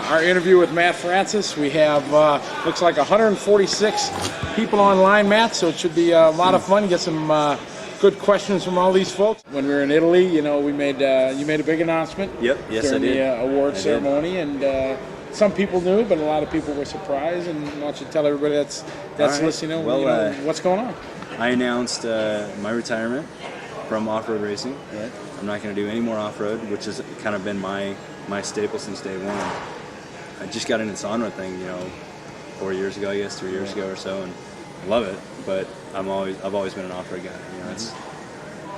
our interview with Matt Francis. We have, looks like 146 people online, Matt, so it should be a lot of fun. Get some good questions from all these folks. When we were in Italy, you know, we made you made a big announcement. Yep, yes, during I did. the award ceremony, and some people knew, but a lot of people were surprised. And I want you to tell everybody that's right. listening, Well, you know, what's going on. I announced my retirement from off-road racing. Right. I'm not going to do any more off-road, which has kind of been my staple since day one. I just got into this on-road thing, you know, 4 years ago, I guess, 3 years ago or so, and I love it. But I've always been an off-road guy. You know,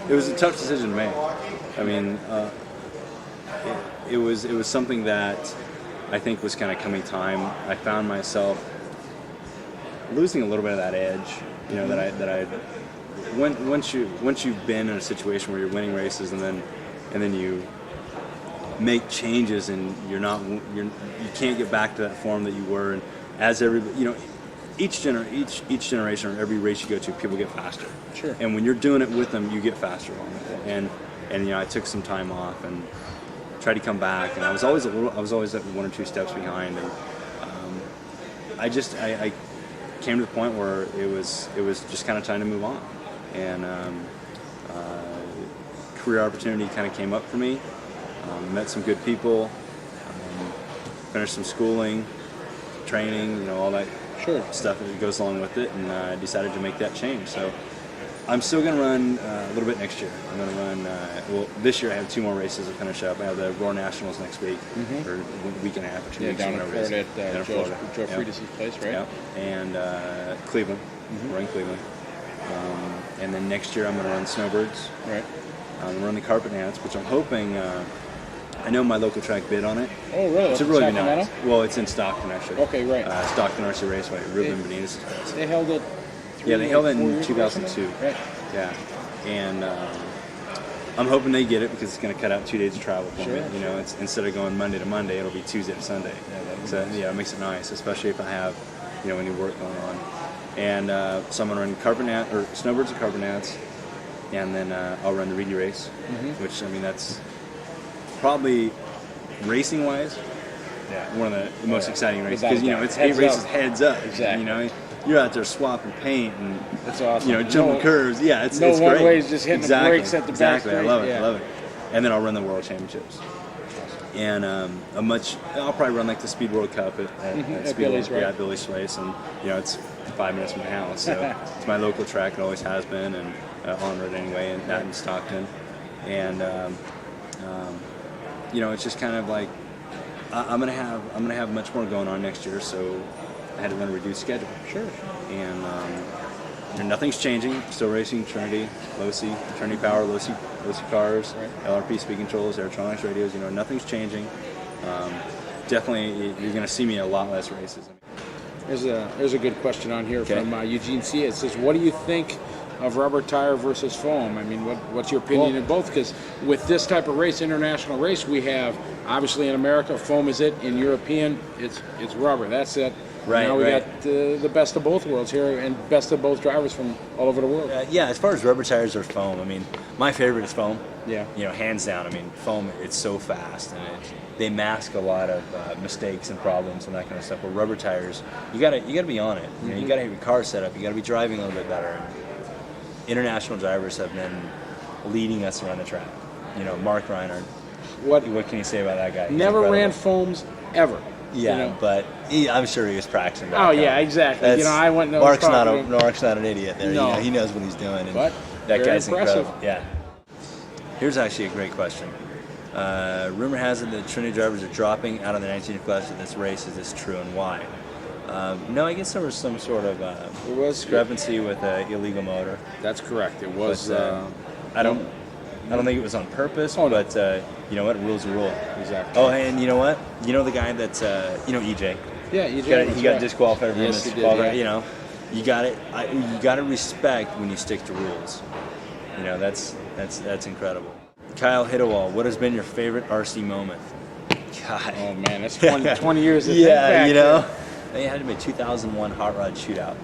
it was a tough decision to make. I mean, it was something that I think was kind of coming time. I found myself losing a little bit of that edge, you know, once you've been in a situation where you're winning races and then you make changes and you can't get back to that form that you were, and as everybody, you know, each generation or every race you go to, people get faster. Sure. And when you're doing it with them, you get faster on it. And you know, I took some time off and tried to come back, and I was always at 1 or 2 steps behind, and I came to the point where it was just kind of time to move on, and career opportunity kind of came up for me. Met some good people, finished some schooling, training, you know, all that stuff that goes along with it, and I decided to make that change. So I'm still going to run a little bit next year. I'm going to run, well, this year I have 2 more races to finish up. I have the Roar Nationals next week, or a week and a half or 2 weeks. Down in Florida at Florida. Joe Friedis' place, right? Yeah, and Cleveland. We're in Cleveland. And then next year I'm going to run Snowbirds. Right. I'm going to run the Carpet Nats, which I'm hoping, I know my local track bid on it. Oh, really? It's really nice. Well, it's in Stockton, actually. Okay, right. Stockton RC Raceway, Ruben Benitez' place. They held it. Yeah, they held it in 2002. Right. Yeah, and I'm hoping they get it because it's going to cut out 2 days of travel for me. You know, it's instead of going Monday to Monday, it'll be Tuesday to Sunday. So yeah, it makes it nice, especially if I have, you know, any work going on. And so I'm going to run Carpet Nat or Snowbirds and Carpet Nats, and then I'll run the Reedy race, which I mean that's probably racing-wise, one of the most exciting races, because you know it's 8 races heads up. Exactly. You know, you're out there swapping paint and that's awesome. You know, jumping curves. Yeah, it's great. No one way is just hitting the brakes at the back. Exactly. I love it. I love it. And then I'll run the World Championships. And I'll probably run like the Speed World Cup at Billy's, right? Yeah, Billy's place, and you know it's 5 minutes from my house, so it's my local track. It always has been, and on it anyway, and that in Stockton, and you know, it's just kind of like I'm gonna have much more going on next year, so I had to run a reduced schedule. Sure. And nothing's changing. Still racing Trinity, Losi, Trinity Power, Losi cars, LRP speed controls, Aerotronics radios. You know, nothing's changing. Definitely, you're going to see me in a lot less races. There's a good question on here from Eugene C. It says, "What do you think of rubber tire versus foam? I mean, what's your opinion in both? Because with this type of race, international race, we have obviously in America, foam is it. In European, it's rubber. That's it. Right. Now we got the best of both worlds here, and best of both drivers from all over the world. Yeah, as far as rubber tires or foam, I mean, my favorite is foam. Yeah. You know, hands down. I mean, foam, it's so fast, and they mask a lot of mistakes and problems and that kind of stuff. But rubber tires, you gotta be on it. You know, you gotta have your car set up. You gotta be driving a little bit better. And international drivers have been leading us around the track. You know, Mark Reinhardt. What can you say about that guy? Never ran foams ever. Yeah, you know? But I'm sure he was practicing. Oh yeah, exactly. You know, I went. Mark's not an idiot. There, no. You know, he knows what he's doing. And but that guy's impressive. Incredible. Yeah. Here's actually a great question. Rumor has it that Trinity drivers are dropping out of the 19th class at this race. Is this true, and why? No, I guess there was some sort of discrepancy with an illegal motor. That's correct. It was. But, I don't think it was on purpose. But you know what? Rule's a rule. Exactly. Oh, and you know what? You know the guy that's you know EJ. Yeah, EJ. He got disqualified from this. Yeah. You know, you got to respect when you stick to rules. You know, that's incredible. Kyle Hidawal, what has been your favorite RC moment? God. Oh man, that's 20 years. Yeah, you know. They had to be a 2001 Hot Rod Shootout.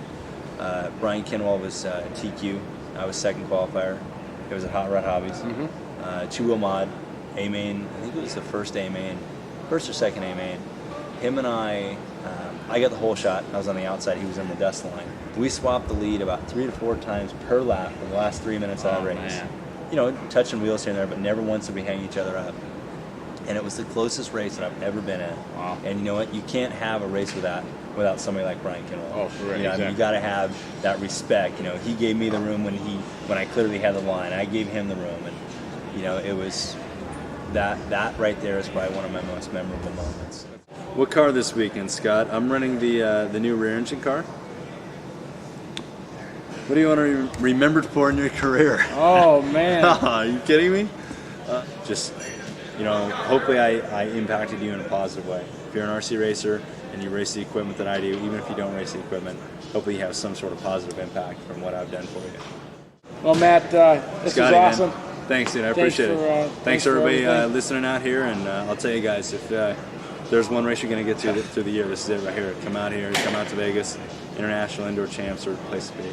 Brian Kinwall was TQ. I was second qualifier. It was at Hot Rod Hobbies. Two-wheel mod, A-main. I think it was the first A-main, first or second A-main. him and I got the whole shot. I was on the outside. He was in the dust line. We swapped the lead about 3 to 4 times per lap in the last 3 minutes of that race. Man. You know, touching wheels here and there, but never once did we hang each other up. And it was the closest race that I've ever been in. Wow. And you know what? You can't have a race without somebody like Brian Kimmel. Oh, right, you know, I mean, you got to have that respect. You know, he gave me the room when I clearly had the line. I gave him the room, and you know, it was that right there is probably one of my most memorable moments. What car this weekend, Scott? I'm running the new rear engine car. What do you want to be remembered for in your career? Oh, man. Are you kidding me? Just, you know, hopefully I impacted you in a positive way. If you're an RC racer and you race the equipment that I do, even if you don't race the equipment, hopefully you have some sort of positive impact from what I've done for you. Well, Matt, this Scotty, was awesome. Man. Thanks, dude. I appreciate it. Thanks for everybody everything. listening out here. And I'll tell you guys, if there's one race you're going to get through the year, this is it right here. Come out here. Come out to Vegas. International Indoor Champs are the place to be.